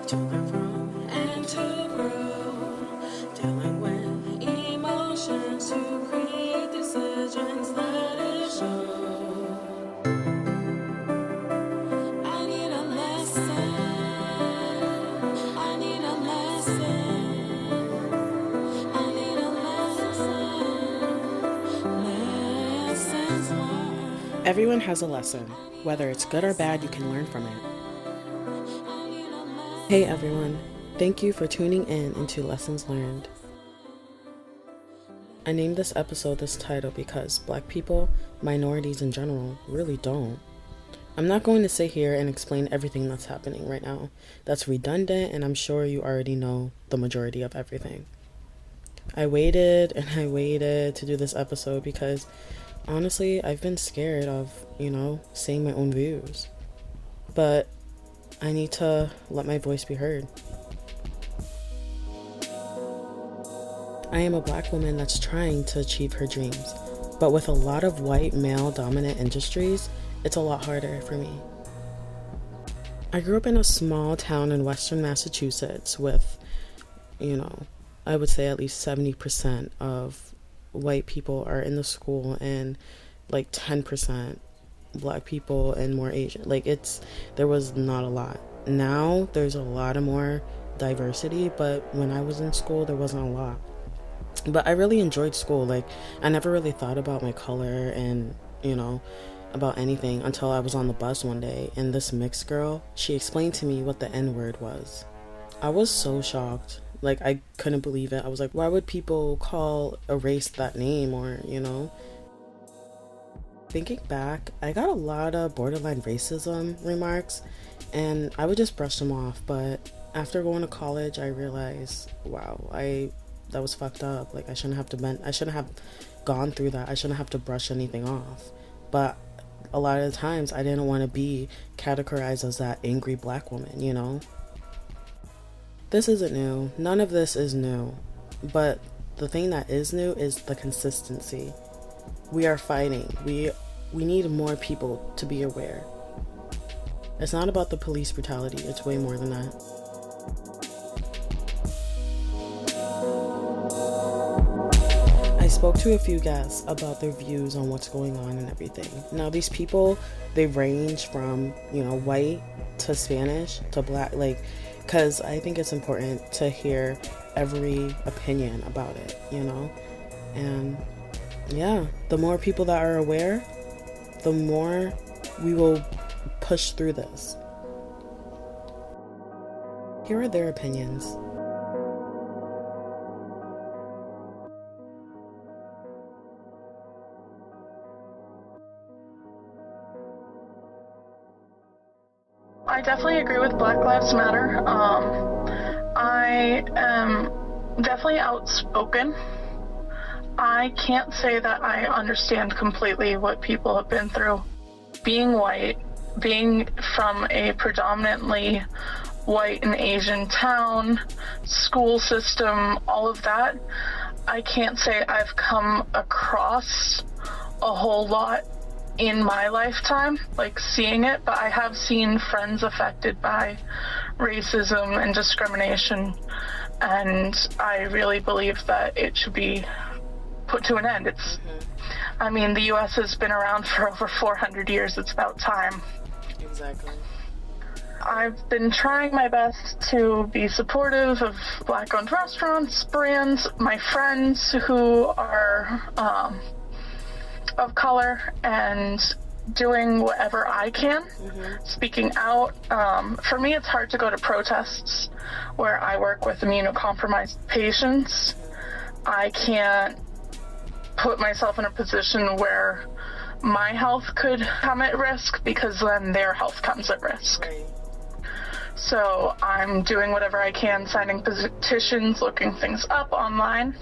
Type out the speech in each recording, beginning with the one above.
To learn from and to grow, dealing with emotions to create decisions that it shows. I need a lesson. I need a lesson. I need a lesson. Lessons learned. Everyone has a lesson. Whether it's good or bad, you can learn from it. Hey everyone, thank you for tuning in into Lessons Learned. I named this episode this title because Black people, minorities in general, really don't. I'm not going to sit here and explain everything that's happening right now. That's redundant, and I'm sure you already know the majority of everything. I waited to do this episode because honestly, I've been scared of, saying my own views. But I need to let my voice be heard. I am a Black woman that's trying to achieve her dreams, but with a lot of white male-dominant industries, it's a lot harder for me. I grew up in a small town in western Massachusetts with, I would say at least 70% of white people are in the school and like 10% Black people and more Asian. There was not a lot. Now there's a lot of more diversity, but when I was in school there wasn't a lot. But I really enjoyed school. I never really thought about my color and about anything until I was on the bus one day, and this mixed girl, she explained to me what the N-word was. I was so shocked. I couldn't believe it. I was like, why would people call a race that name? Or thinking back, I got a lot of borderline racism remarks and I would just brush them off, but after going to college I realized, wow, that was fucked up. I shouldn't have gone through that. I shouldn't have to brush anything off. But a lot of the times I didn't want to be categorized as that angry Black woman, This isn't new. None of this is new. But the thing that is new is the consistency. We are fighting. We need more people to be aware. It's not about the police brutality. It's way more than that. I spoke to a few guests about their views on what's going on and everything. Now, these people, they range from, white to Spanish to Black, because I think it's important to hear every opinion about it, And yeah, the more people that are aware, the more we will push through this. Here are their opinions. I definitely agree with Black Lives Matter. I am definitely outspoken. I can't say that I understand completely what people have been through. Being white, being from a predominantly white and Asian town, school system, all of that, I can't say I've come across a whole lot in my lifetime, seeing it, but I have seen friends affected by racism and discrimination, and I really believe that it should be put to an end. The U.S. has been around for over 400 years. It's about time. Exactly. I've been trying my best to be supportive of Black-owned restaurants, brands, my friends who are of color, and doing whatever I can, speaking out. For me, it's hard to go to protests where I work with immunocompromised patients. I can't put myself in a position where my health could come at risk, because then their health comes at risk. Right. So I'm doing whatever I can, signing petitions, looking things up online,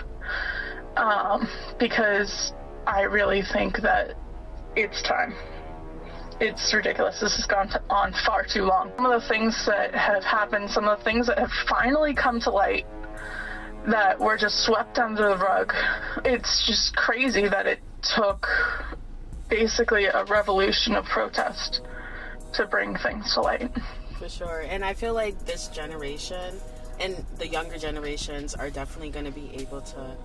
because I really think that it's time. It's ridiculous. This has gone on far too long. Some of the things that have happened, some of the things that have finally come to light that were just swept under the rug. It's just crazy that it took basically a revolution of protest to bring things to light. For sure. And I feel like this generation and the younger generations are definitely going to be able to,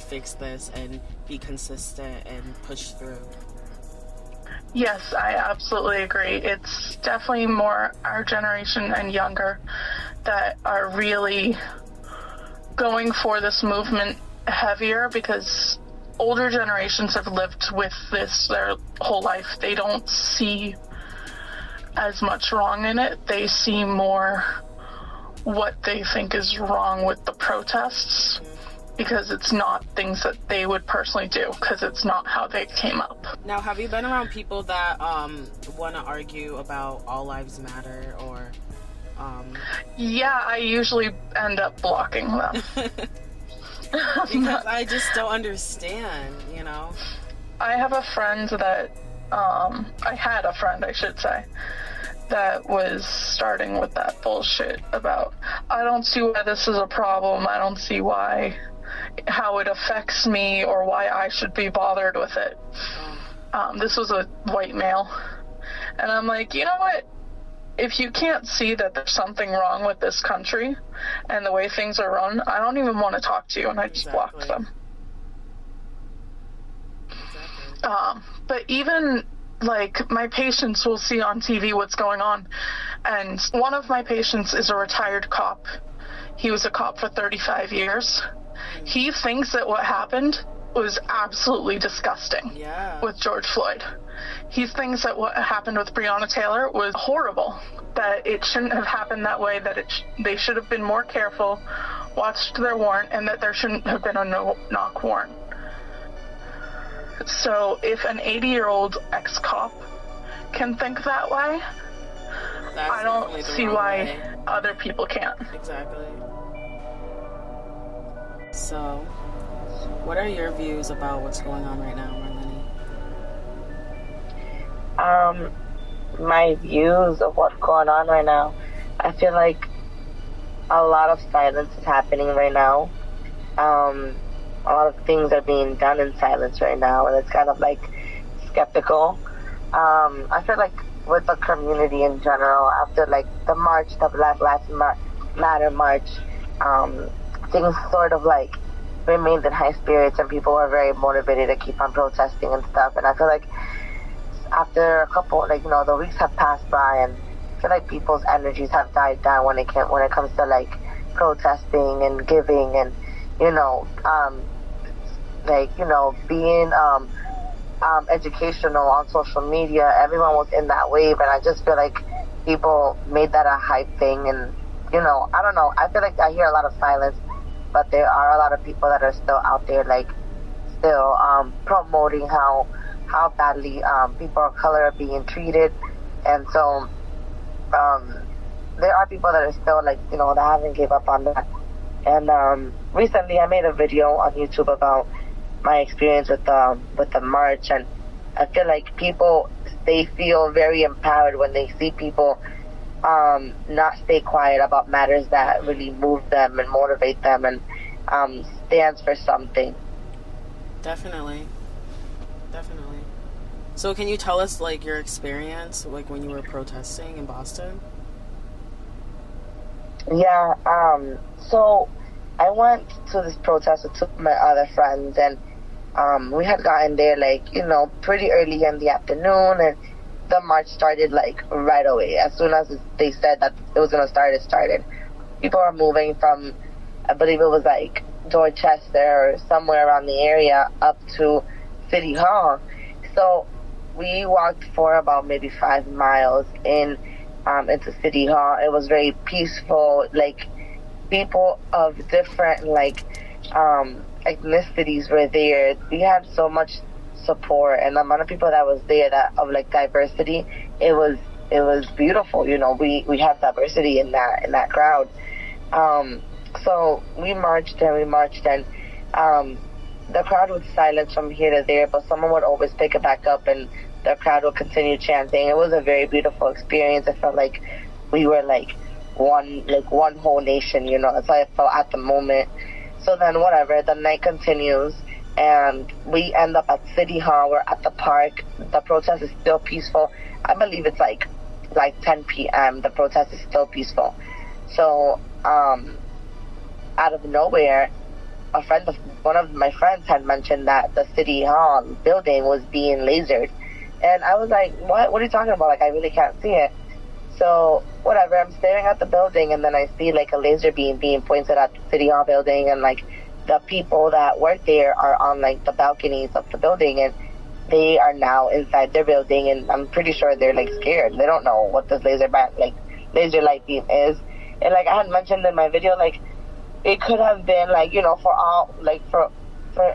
fix this and be consistent and push through. Yes, I absolutely agree. It's definitely more our generation and younger that are really going for this movement heavier, because older generations have lived with this their whole life. They don't see as much wrong in it. They see more what they think is wrong with the protests, because it's not things that they would personally do, because it's not how they came up. Now, have you been around people that want to argue about all lives matter, or Yeah, I usually end up blocking them. because I just don't understand, I have a friend that I had a friend, I should say, that was starting with that bullshit about, I don't see why this is a problem, I don't see how it affects me or why I should be bothered with it. This was a white male. And I'm like, you know what? If you can't see that there's something wrong with this country and the way things are run, I don't even want to talk to you, and I just blocked them. Exactly. But even, like, my patients will see on TV what's going on. And one of my patients is a retired cop. He was a cop for 35 years. He thinks that what happened was absolutely disgusting with George Floyd. He thinks that what happened with Breonna Taylor was horrible, that it shouldn't have happened that way, that they should have been more careful, watched their warrant, and that there shouldn't have been a no-knock warrant. So if an 80-year-old ex-cop can think that way, I don't see why other people can't. Exactly. So, what are your views about what's going on right now, Marleni? My views of what's going on right now, I feel like a lot of silence is happening right now. A lot of things are being done in silence right now, and it's kind of like skeptical. I feel like with the community in general, after like the march, the Black Lives Matter march, things sort of like remained in high spirits, and people were very motivated to keep on protesting and stuff. And I feel like after a couple, the weeks have passed by, and I feel like people's energies have died down when it comes to like protesting and giving and being educational on social media. Everyone was in that wave, and I just feel like people made that a hype thing. And I don't know, I feel like I hear a lot of silence, but there are a lot of people that are still out there, like still promoting how badly people of color are being treated. And so there are people that are still that haven't gave up on that. And recently I made a video on YouTube about my experience with the march, and I feel like they feel very empowered when they see people not stay quiet about matters that really move them and motivate them and stands for something. Definitely. So can you tell us like your experience like when you were protesting in Boston? Yeah, so I went to this protest with two of my other friends, and we had gotten there pretty early in the afternoon, and the march started right away. As soon as they said that it was going to start, it started. People were moving from, I believe it was Dorchester or somewhere around the area up to City Hall. So we walked for about maybe 5 miles into City Hall. It was very peaceful. People of different ethnicities were there. We had so much support, and the amount of people that was there of diversity, it was beautiful. We have diversity in that crowd. So we marched and the crowd would silence from here to there, but someone would always pick it back up, and the crowd would continue chanting. It was a very beautiful experience. I felt like we were one whole nation. That's how I felt at the moment. So then whatever, the night continues, and we end up at City Hall. We're at the park. The protest is still peaceful. I believe it's like 10 p.m. The protest is still peaceful. So out of nowhere, one of my friends had mentioned that the city hall building was being lasered, and I was like, what are you talking about? Like, I really can't see it. So whatever, I'm staring at the building, and then I see like a laser beam being pointed at the city hall building, and like the people that work there are on like the balconies of the building, and they are now inside their building, and I'm pretty sure they're like scared. They don't know what this laser light beam is. And like I had mentioned in my video, like it could have been like, you know, for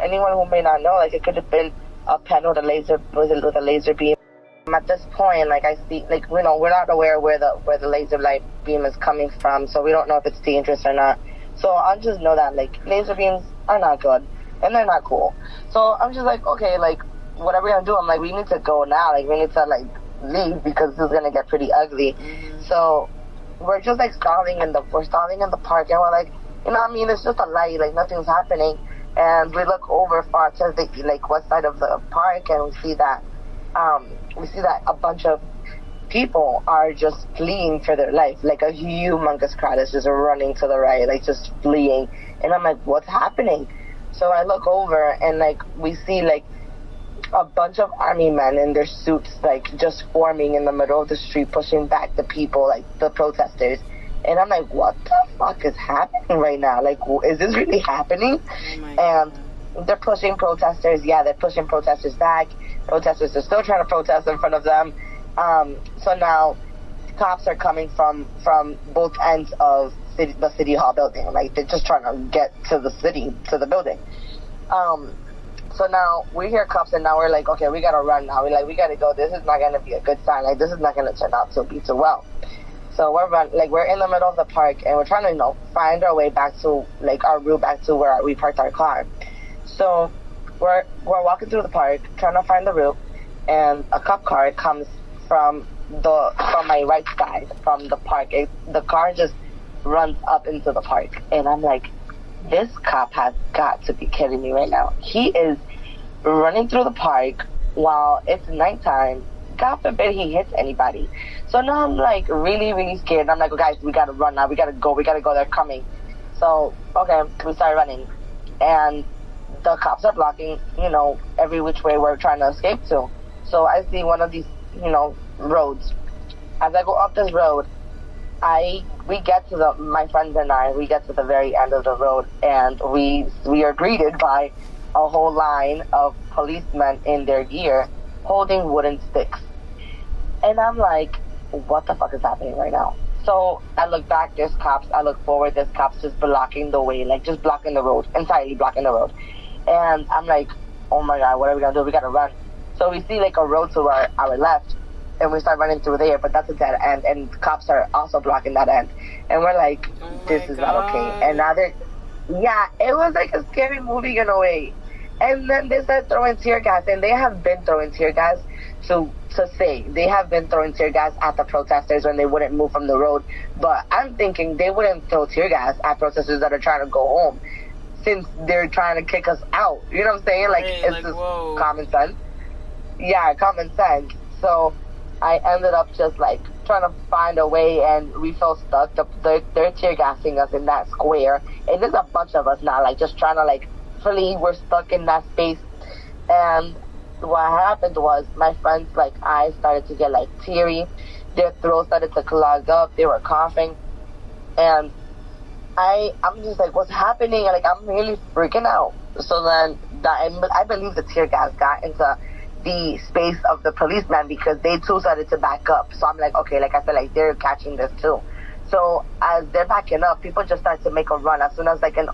anyone who may not know, like it could have been a pen with a laser beam. At this point, like I see, like, you know, we're not aware where the laser light beam is coming from, so we don't know if it's dangerous or not. So I just know that like laser beams are not good and they're not cool. So I'm just like, okay, like what are we gonna do? I'm like, we need to go now. Like we need to like leave because this is gonna get pretty ugly. So we're just like stalling in the park, and we're like, you know what I mean, it's just a light, like nothing's happening. And we look over far to the like west side of the park, and we see that a bunch of people are just fleeing for their life. Like a humongous crowd is just running to the right, like just fleeing. And I'm like, what's happening? So I look over, and like we see like a bunch of army men in their suits, like just forming in the middle of the street, pushing back the people, like the protesters. And I'm like, what the fuck is happening right now? Like, is this really happening? And they're pushing protesters. Yeah, they're pushing protesters back. Protesters are still trying to protest in front of them. So now cops are coming from both ends of the city hall building. Like, they're just trying to get to the building. So now we hear cops, and now we're like, okay, we gotta run now. We gotta go. This is not gonna be a good sign. Like, this is not gonna turn out to be too well. So we're in the middle of the park, and we're trying to, you know, find our way back to, like, our route back to where we parked our car. So we're walking through the park, trying to find the route, and a cop car comes from my right side, from the park. The car just runs up into the park, and I'm like, this cop has got to be kidding me right now. He is running through the park while it's nighttime. God forbid he hits anybody. So now I'm like really, really scared. I'm like, oh, guys, we gotta run now. We gotta go. They're coming. So, okay, we start running. And the cops are blocking, you know, every which way we're trying to escape to. So I see one of these, you know, roads. As I go up this road, my friends and I, we get to the very end of the road, and we are greeted by a whole line of policemen in their gear holding wooden sticks. And I'm like, what the fuck is happening right now? So I look back, there's cops. I look forward, there's cops just blocking the way, like just blocking the road, entirely blocking the road. And I'm like, oh my God, what are we gonna do? We gotta run. So we see like a road to our left, and we start running through there, but that's a dead end, and cops are also blocking that end. And we're like, this is not okay. And now it was like a scary movie in a way. And then they start throwing tear gas, and they have been throwing tear gas. They have been throwing tear gas at the protesters when they wouldn't move from the road. But I'm thinking they wouldn't throw tear gas at protesters that are trying to go home, since they're trying to kick us out. You know what I'm saying? Like, right, it's just whoa. Common sense. Yeah, common sense. So I ended up just like trying to find a way, and we felt stuck. They're tear gassing us in that square, and there's a bunch of us now, like just trying to like flee. We're stuck in that space. And what happened was, my friends' like eyes started to get like teary, their throats started to clog up, they were coughing, and I'm just like, what's happening? And like, I'm really freaking out. So then I believe the tear gas got into the space of the policeman, because they too started to back up. So I'm like, okay, like I feel like they're catching this too. So as they're backing up, people just start to make a run. As soon as like an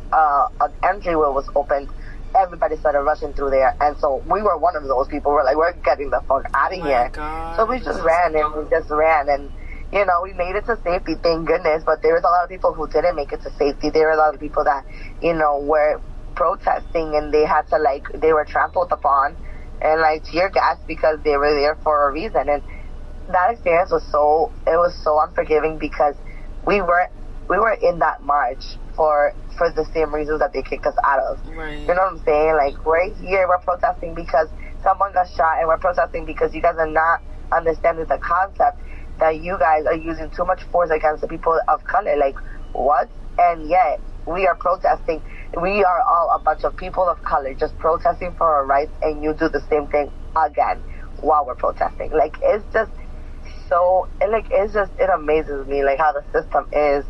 entryway was opened, everybody started rushing through there. And so we were one of those people. We're like, we're getting the fuck out of here. God, so we just ran, and you know, we made it to safety, thank goodness. But there was a lot of people who didn't make it to safety. There were a lot of people that, you know, were protesting, and they had to like, they were trampled upon and like tear gas because they were there for a reason. And that experience was so unforgiving, because we were in that march for the same reasons that they kicked us out of. Right. You know what I'm saying? Like, we're here, we're protesting because someone got shot, and we're protesting because you guys are not understanding the concept. that you guys are using too much force against the people of color. Like, what? And yet, we are protesting. We are all a bunch of people of color just protesting for our rights, and you do the same thing again while we're protesting. Like, it's just so, it amazes me, like, how the system is.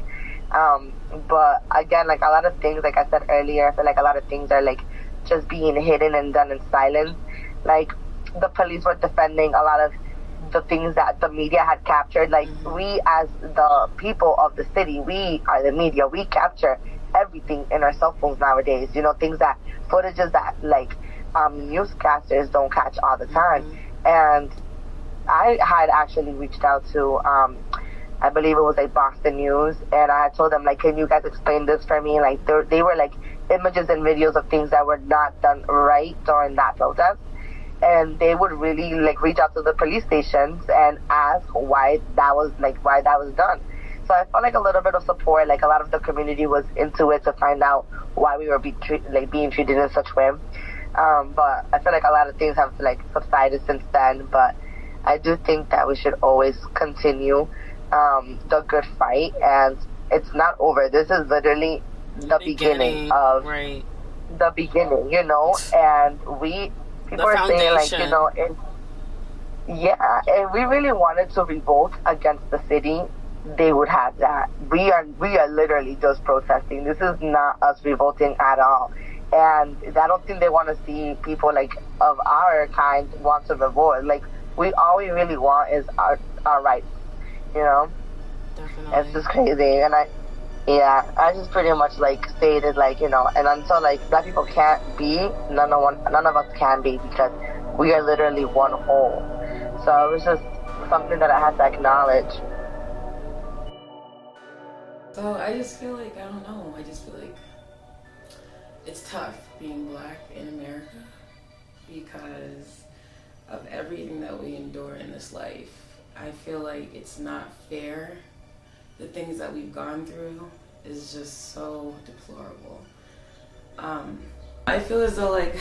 But again, like, a lot of things, like I said earlier, I feel like a lot of things are, like, just being hidden and done in silence. Like, the police were defending a lot of the things that the media had captured. Like, we as the people of the city, we are the media, we capture everything in our cell phones nowadays. You know, things that, footages that, like, newscasters don't catch all the time. And I had actually reached out to, I believe it was like Boston News, and I had told them, like, can you guys explain this for me? Like, they were like images and videos of things that were not done right during that protest. And they would really, like, reach out to the police stations and ask why that was done. So I felt like a little bit of support, like a lot of the community was into it to find out why we were being treated in such way. But I feel like a lot of things have, like, subsided since then. But I do think that we should always continue the good fight, and it's not over. This is literally the beginning of the beginning, you know. And people are saying, like, you know, and we really wanted to revolt against the city, they would have that. We are literally just protesting. This is not us revolting at all. And I don't think they want to see people, like, of our kind want to revolt. Like, all we really want is our rights, you know? Definitely. It's just crazy. And I just pretty much, like, stated, like, you know, and until, like, black people can't be, none of us can be, because we are literally one whole. So it was just something that I had to acknowledge. So I just feel like, I don't know, I just feel like it's tough being black in America because of everything that we endure in this life. I feel like it's not fair. The things that we've gone through is just so deplorable. I feel as though, like,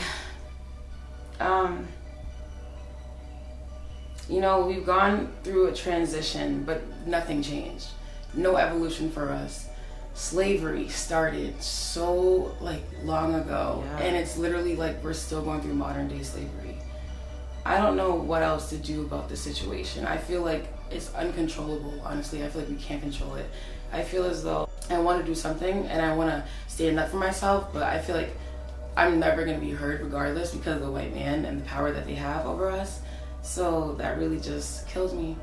you know, we've gone through a transition, but nothing changed. No evolution for us. Slavery started so, like, long ago, and it's literally like we're still going through modern day slavery. I don't know what else to do about the situation. I feel like it's uncontrollable, honestly. I feel like we can't control it. I feel as though I want to do something and I want to stand up for myself, but I feel like I'm never going to be heard regardless because of the white man and the power that they have over us. So that really just kills me.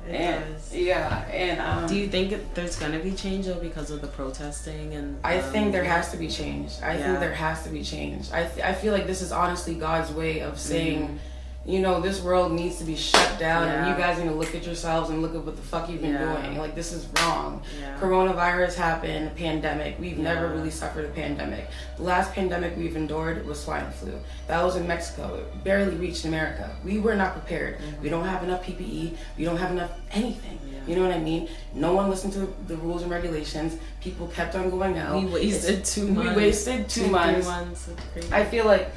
It does. Yeah, and do you think there's gonna be change though because of the protesting and? I think there has to be change. I think there has to be change. I feel like this is honestly God's way of saying, you know, this world needs to be shut down, and you guys need to look at yourselves and look at what the fuck you've been doing. Like, this is wrong. Coronavirus happened, pandemic. We've never really suffered a pandemic. The last pandemic we've endured was swine flu. That was in Mexico. It barely reached America. We were not prepared. We don't have enough PPE. We don't have enough anything. You know what I mean? No one listened to the rules and regulations. People kept on going out. We wasted 2 months. We wasted 2 months. 3 months. It's crazy. I feel like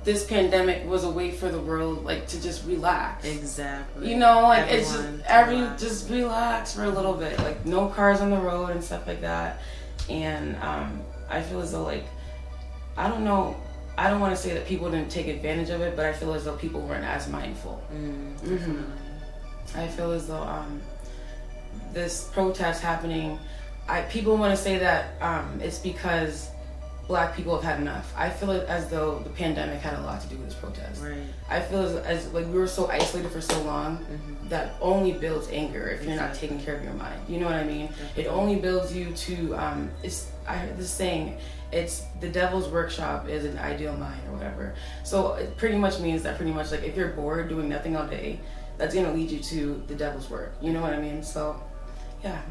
this pandemic was a way for the world, like, to just relax. Exactly. You know, like, just relax for a little bit. Like, no cars on the road and stuff like that. And I feel as though, like, I don't know, I don't want to say that people didn't take advantage of it, but I feel as though people weren't as mindful. I feel as though this protest happening, people want to say that it's because Black people have had enough. I feel as though the pandemic had a lot to do with this protest. Right. I feel as like we were so isolated for so long that only builds anger if you're not taking care of your mind. You know what I mean? Definitely. It only builds you to I heard this saying, it's the devil's workshop is an ideal mind or whatever. So it pretty much means that like if you're bored doing nothing all day, that's gonna lead you to the devil's work. You know what I mean? So yeah.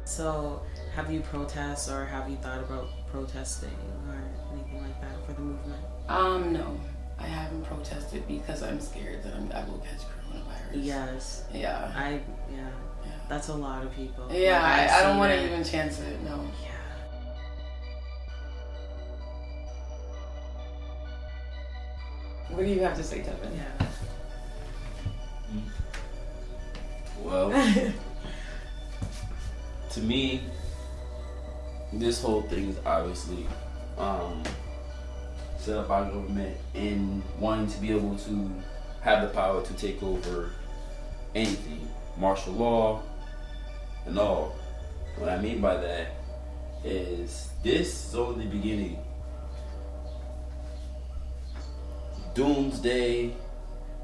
So have you protest or have you thought about protesting or anything like that for the movement? No, I haven't protested because I'm scared that I will catch coronavirus. Yes. Yeah. Yeah. That's a lot of people. Yeah, like, I don't want to even chance it. No. Yeah. What do you have to say, Tevin? Yeah. Well, to me, this whole thing is obviously set up by government in wanting to be able to have the power to take over anything, martial law and all. What I mean by that is this is only the beginning. Doomsday,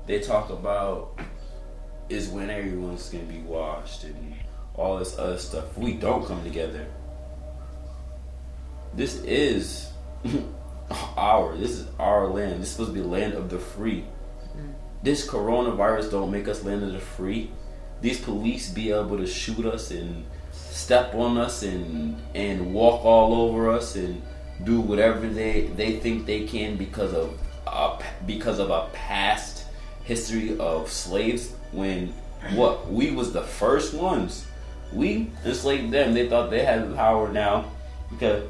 they talk about, is when everyone's gonna be washed and all this other stuff. If we don't come together, this is this is our land. This is supposed to be the land of the free. This coronavirus don't make us land of the free. These police be able to shoot us and step on us and walk all over us and do whatever they think they can because of a past history of slaves. When we was the first ones, we enslaved them. They thought they had the power now because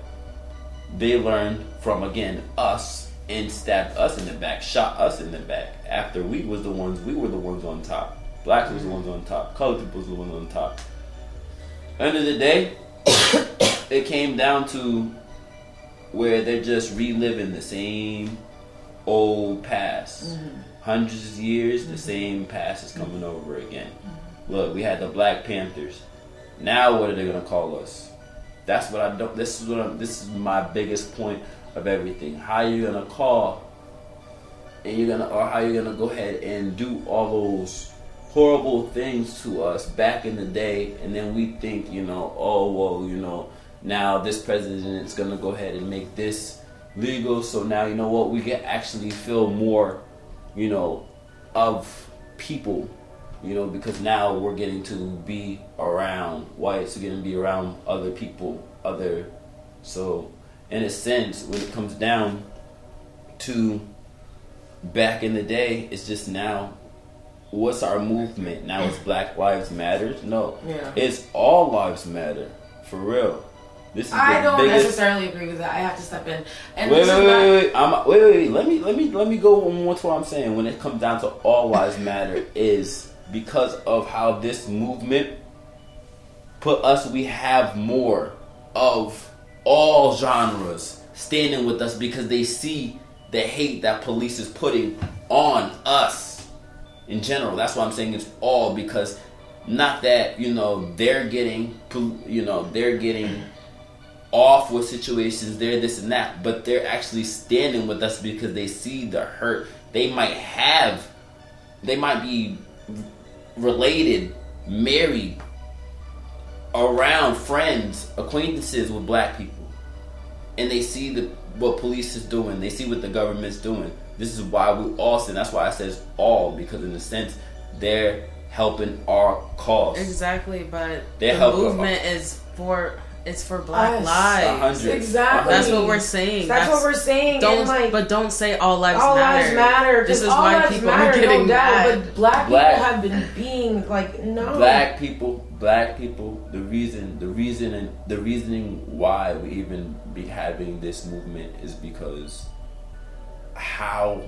they learned from, again, us, and stabbed us in the back, shot us in the back. After we were the ones on top. Blacks was the ones on top. Colored people was the ones on top. End of the day, it came down to where they're just reliving the same old past. Hundreds of years, the same past is coming over again. Look, we had the Black Panthers. Now what are they gonna call us? That's what I don't. This is my biggest point of everything. How you gonna call, and how you gonna go ahead and do all those horrible things to us back in the day, and then we think, now this president is gonna go ahead and make this legal, so now you know what, we can actually feel more, of people, because now we're getting to be around whites, we're getting to be around other people, so in a sense, when it comes down to back in the day, it's just now, what's our movement? Now it's Black Lives Matter? No. Yeah. It's all lives matter. For real. I don't necessarily agree with that. I have to step in. And wait. Let me go one more to what I'm saying. When it comes down to all lives matter, is because of how this movement we have more of all genres standing with us because they see the hate that police is putting on us in general. That's why I'm saying it's all, because not that, they're getting off with situations, they're this and that, but they're actually standing with us because they see the hurt. They might be related, married, around friends, acquaintances with Black people, and they see what police is doing, they see what the government's doing. This is why we all sin. That's why I says all, because in a sense they're helping our cause. Exactly, but the movement is for Black lives. 100. Exactly. That's what we're saying. That's what we're saying. Don't say all lives matter. All lives matter. This is why people are getting mad. But Black people have been being no. Black people. The reasoning why we even be having this movement is because how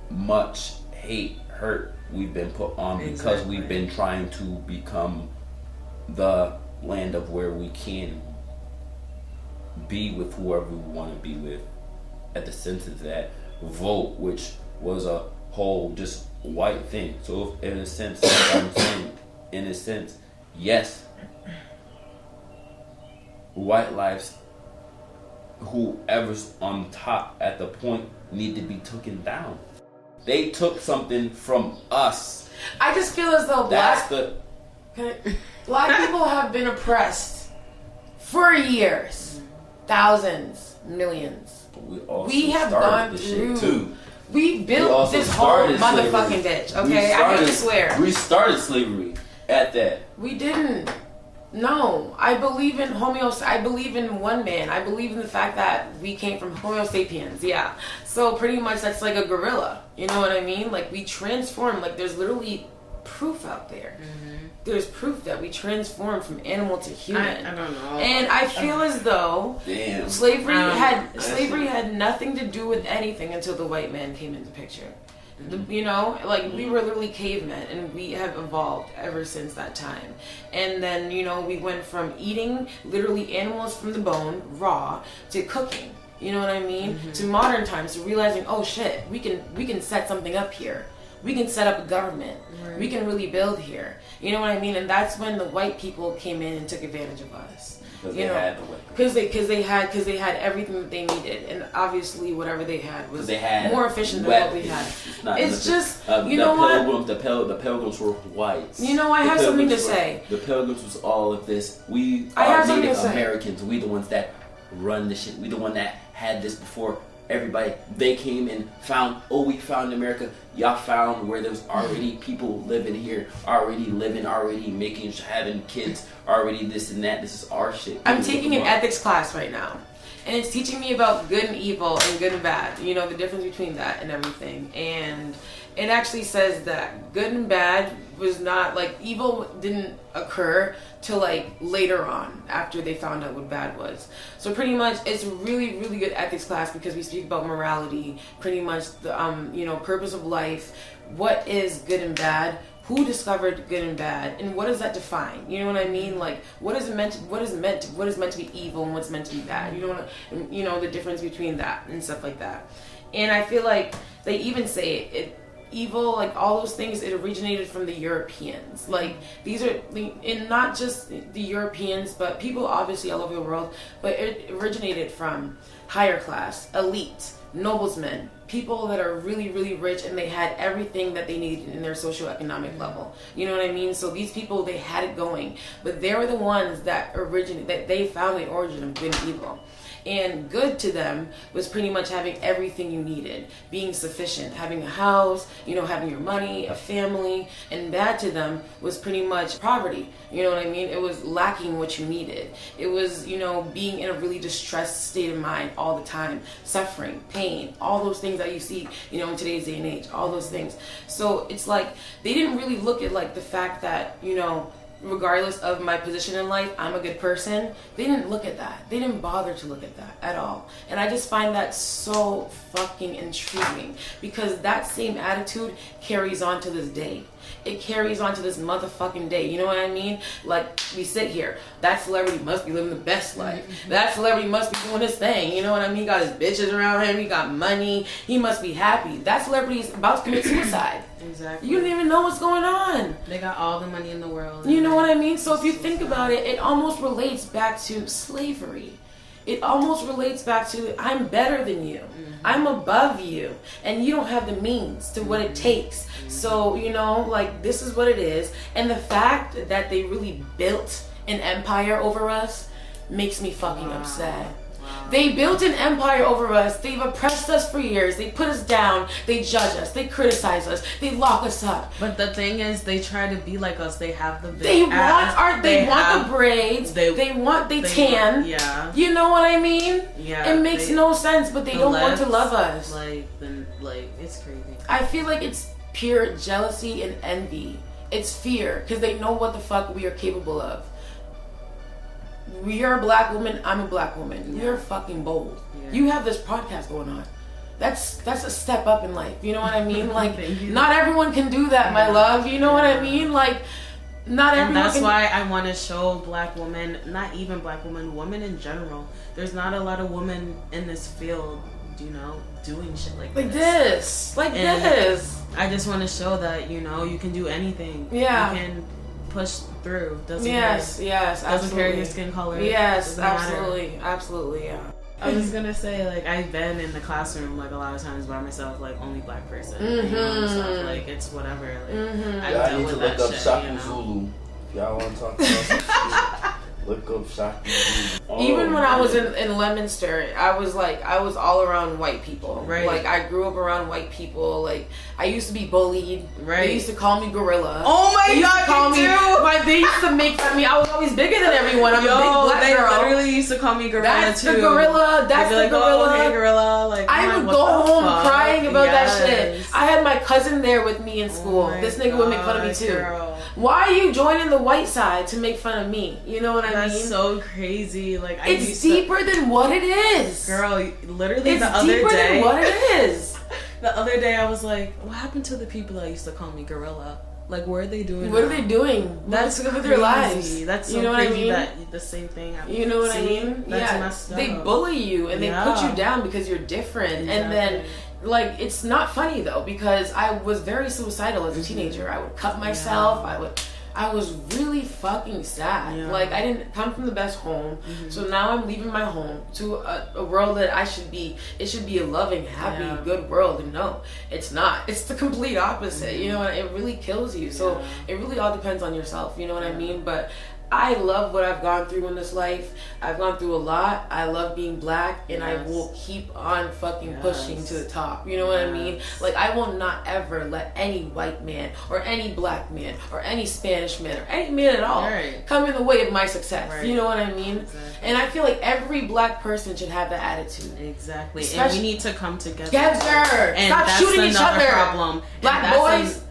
much hurt we've been put on, because we've been trying to become the land of where we can be with whoever we want to be with, at the sense of that vote, which was a whole just white thing. So if, in a sense, like I'm saying, in a sense, yes, white lives, whoever's on top at the point, need to be taken down. They took something from us. I just feel as though Black people have been oppressed for years, thousands, millions. We have gone through. Too. We built this whole motherfucking bitch. Okay, I hate to swear. We started slavery at that. We didn't. No, I believe in I believe in one man. I believe in the fact that we came from Homo sapiens. Yeah. So pretty much that's like a gorilla. You know what I mean? Like we transform. Like there's literally proof out there. Mm-hmm. There's proof that we transformed from animal to human. I don't know. And I feel as though slavery had nothing to do with anything until the white man came into the picture. You know, like we were literally cavemen, and we have evolved ever since that time. And then, you know, we went from eating literally animals from the bone raw to cooking. You know what I mean? To modern times, to realizing, oh shit, we can set something up here. We can set up a government. Right. We can really build here. You know what I mean? And that's when the white people came in and took advantage of us. Because they had everything that they needed, and obviously whatever they had was more efficient than what we had. It's just you know what? The Pilgrims were white. You know, I have something to say. The Pilgrims was all of this. We are Native Americans. We the ones that run the shit. We the one that had this before everybody. They came and found. Oh, we found America. Y'all found where there was already people living here, already making, having kids, already this and that. This is our shit. I'm taking an ethics class right now, and it's teaching me about good and evil and good and bad. You know, the difference between that and everything. And it actually says that good and bad was not, like, evil didn't occur till like later on after they found out what bad was. So pretty much it's a really, really good ethics class because we speak about morality, pretty much the you know, purpose of life, what is good and bad, who discovered good and bad, and what does that define? You know what I mean? Like, what is meant to be evil and what's meant to be bad? You know the difference between that and stuff like that. And I feel like they even say it evil, like all those things, it originated from the Europeans. Like, these are, and not just the Europeans, but people obviously all over the world, but it originated from higher class, elite, noblesmen, people that are really, really rich, and they had everything that they needed in their socioeconomic level. You know what I mean? So these people, they had it going, but they were the ones that they found the origin of good and evil. And good to them was pretty much having everything you needed, being sufficient, having a house, you know, having your money, a family. And bad to them was pretty much poverty. You know what I mean? It was lacking what you needed. It was, you know, being in a really distressed state of mind all the time, suffering, pain, all those things that you see, you know, in today's day and age, all those things. So it's like they didn't really look at like the fact that, you know, regardless of my position in life, I'm a good person. They didn't look at that. They didn't bother to look at that at all. And I just find that so fucking intriguing because that same attitude carries on to this day. It carries on to this motherfucking day. You know what I mean? Like, we sit here. That celebrity must be living the best life. That celebrity must be doing his thing. You know what I mean? He got his bitches around him. He got money. He must be happy. That celebrity's about to commit suicide. Exactly. You don't even know what's going on. They got all the money in the world. You know what I mean? So if you think about it, it almost relates back to slavery. It almost relates back to, I'm better than you. I'm above you. And you don't have the means to what it takes. So, you know, like, this is what it is. And the fact that they really built an empire over us makes me fucking upset. They built an empire over us. They've oppressed us for years. They put us down. They judge us. They criticize us. They lock us up. But the thing is, they try to be like us. They have the big They ass. want the braids. They tan. Yeah. You know what I mean? Yeah. It makes no sense, but they don't want to love us. Like it's crazy. I feel like it's pure jealousy and envy. It's fear because they know what the fuck we are capable of. You're a black woman, I'm a black woman. You're fucking bold. Yeah. You have this podcast going on. That's a step up in life. You know what I mean? Like, not everyone can do that, my love. You know what I mean? Like, not everyone. And that's why I want to show black women, not even black women, women in general. There's not a lot of women in this field, you know, doing shit like this. Like this. I just want to show that, you know, you can do anything. Yeah. You can push through. Doesn't absolutely. Doesn't care your skin color. Yes, absolutely, yeah. I was gonna say, like, I've been in the classroom, like, a lot of times by myself, like, only black person. You know, stuff. Like, it's whatever. Like, I need to look up Shaku Zulu. If y'all want to talk about look up Shaku Zulu. Even when I was in Leominster, I was all around white people. Right. Like, I grew up around white people. Like, I used to be bullied. Right. They used to call me gorilla. Oh my god, They used to make fun of me. I was always bigger than everyone. I'm a big black girl. They literally used to call me gorilla That's too. The gorilla. That's the like, gorilla. Oh, hey gorilla. Like, I would go home crying about that shit. I had my cousin there with me in school. This nigga would make fun of me too. Girl. Why are you joining the white side to make fun of me? You know what I mean? That's so crazy. Like, it's deeper than what it is. Girl, literally it's the other day. It's deeper than what it is. The other day I was like, what happened to the people that used to call me gorilla? Like, what are they doing? What now? are they doing? That's good with their lives. That's so you know crazy what I mean? that the same thing happened. You know what I mean? That's messed up. They bully you and they put you down because you're different. Exactly. And then, like, it's not funny though, because I was very suicidal as a teenager. I would cut myself. I was really fucking sad. Yeah. Like, I didn't come from the best home. So now I'm leaving my home to a world that it should be a loving, happy, good world. And no, it's not. It's the complete opposite. You know, it really kills you. So it really all depends on yourself. You know what I mean? But I love what I've gone through in this life. I've gone through a lot. I love being black, and I will keep on fucking pushing to the top. You know what I mean? Like, I will not ever let any white man or any black man or any Spanish man or any man at all come in the way of my success. You know what I mean? Exactly. And I feel like every black person should have that attitude. Exactly. And we need to come together. And stop shooting each other. Problem. Black boys.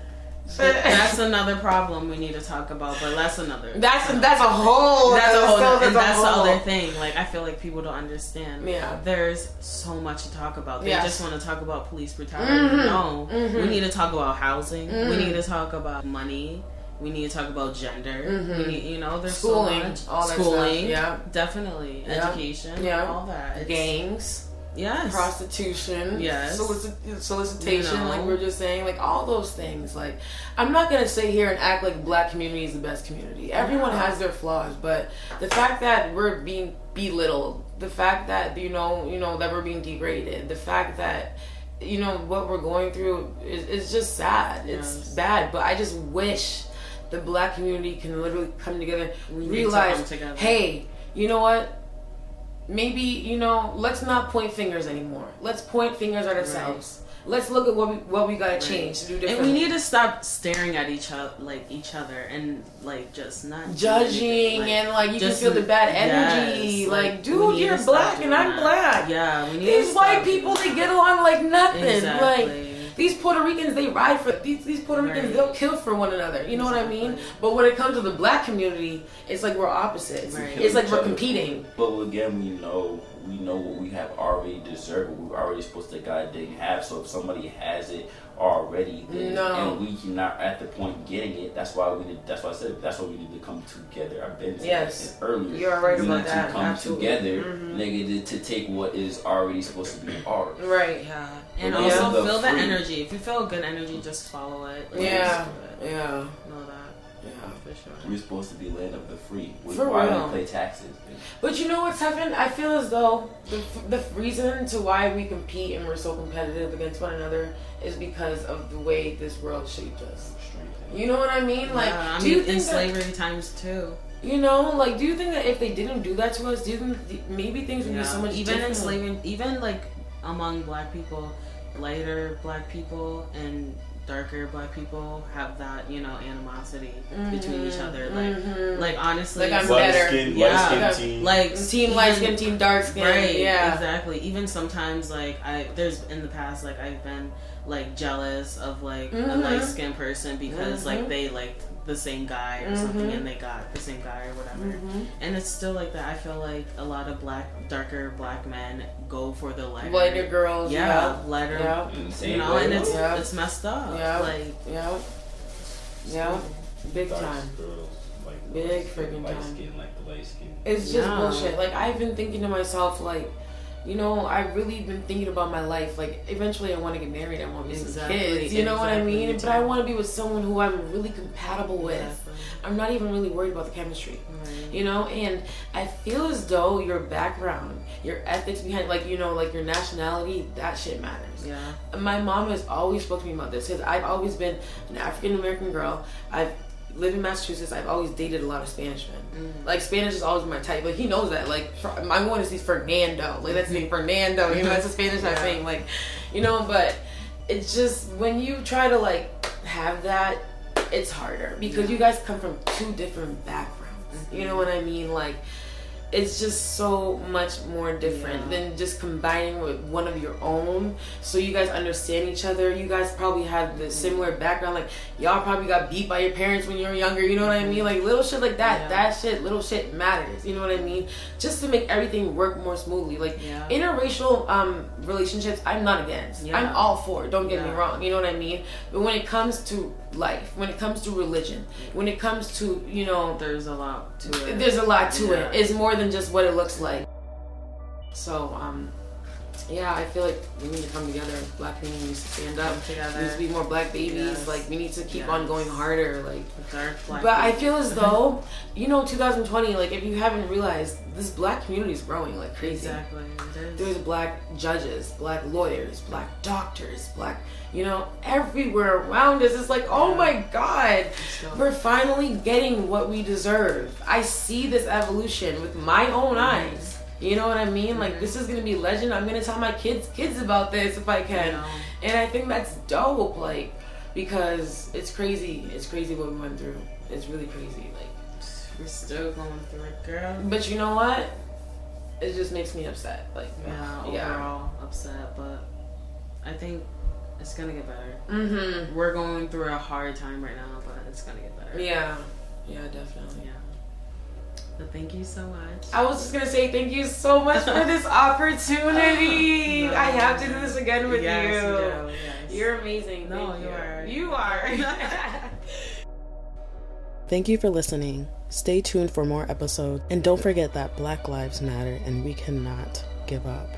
That's another problem we need to talk about, but that's another. That's a whole. That's the other thing. Like, I feel like people don't understand. Yeah. There's so much to talk about. They just want to talk about police brutality. No, we need to talk about housing. We need to talk about money. We need to talk about gender. We need, there's schooling, so much. all that schooling, stuff. definitely, education, all that. Gangs. Yes. Prostitution. Yes. Solicitation, like we were just saying, like all those things. Like, I'm not gonna sit here and act like the black community is the best community. Everyone has their flaws, but the fact that we're being belittled, the fact that that we're being degraded, the fact that what we're going through is just sad. It's bad, but I just wish the black community can literally come together, realize, hey, you know what? Maybe, let's not point fingers anymore. Let's point fingers at ourselves. Let's look at what we gotta change to do differently. And we need to stop staring at each other and like just not judging and you can feel the bad energy. Yes, like, dude, you're black and I'm black. Yeah, we need these white people, they get along like nothing. Exactly. Like, these Puerto Ricans, they ride for these Puerto Ricans. They'll kill for one another. You know what I mean? But when it comes to the black community, it's like we're opposites. It's like we're competing. But again, we know what we have already deserved. What we're already supposed to goddamn have. So if somebody has it already, then and we not at the point getting it, that's why I said that's why we need to come together. I've been saying earlier. You're right about that. We need to come together, nigga, to take what is already supposed to be ours. Right. Yeah. And also feel the energy. If you feel good energy, just follow it. Like, yeah. Know that. Yeah, for sure. We're supposed to be land of the free. For why real. we pay taxes. But you know what, Tevin? I feel as though the reason to why we compete and we're so competitive against one another is because of the way this world shaped us. You know what I mean? Like, do you think in slavery times too? Do you think that if they didn't do that to us, do you think maybe things would be so much even different? enslaving, even like among black people, lighter black people and darker black people have that animosity between each other. Like honestly, like I'm better. Light skin team. Like team light skin, team dark skin. Right. Yeah. Exactly. Even sometimes there's in the past I've been jealous of a light skinned person because they liked the same guy or something and they got the same guy or whatever. And it's still like that. I feel like a lot of darker black men go for the lighter girls. Lighter. And it's messed up. Big time. Girls, big freaking light time. Skin, the light skin. It's just bullshit. I've been thinking to myself, I've really been thinking about my life. Eventually I want to get married. I want to get some kids. You know what I mean? But I want to be with someone who I'm really compatible with. Exactly. I'm not even really worried about the chemistry. Right. And I feel as though your background, your ethics behind, your nationality, that shit matters. Yeah. My mom has always spoken to me about this because I've always been an African American girl. I've lived in Massachusetts. I've always dated a lot of Spanish men. Spanish is always my type. He knows that. I'm going to see Fernando. That's the name, Fernando. That's a Spanish thing. But it's just when you try to have that, it's harder because you guys come from two different backgrounds. You know what I mean? it's just so much more different than just combining with one of your own, so you guys understand each other. You guys probably have the similar background, like y'all probably got beat by your parents when you were younger, you know what I mean? Like little shit like that, little shit matters, you know what I mean? Just to make everything work more smoothly. Like interracial relationships, I'm not against. I'm all for, don't get me wrong, you know what I mean? But when it comes to life, when it comes to religion, when it comes to, you know, there's a lot to it. It's more than just what it looks like. So I feel like we need to come together. Black community needs to stand up. There needs to be more black babies. Like we need to keep on going harder. Like, but I feel as though, you know, 2020. Like if you haven't realized, this black community is growing like crazy. Exactly. There's black judges, black lawyers, black doctors, black, you know, everywhere around us. It's like, oh my God, we're finally getting what we deserve. I see this evolution with my own eyes. You know what I mean? Like, this is gonna be legend. I'm gonna tell my kids about this if I can. And I think that's dope, like, because it's crazy. It's crazy what we went through. It's really crazy. Like, we're still going through it, girl. But you know what? It just makes me upset. Like, overall upset, but I think it's gonna get better. We're going through a hard time right now, but it's gonna get better. Yeah, definitely. But thank you so much. I was just gonna say thank you so much for this opportunity. I have to do this again with you. Yes. You're amazing. You are. Thank you for listening. Stay tuned for more episodes, and don't forget that Black Lives Matter and we cannot give up.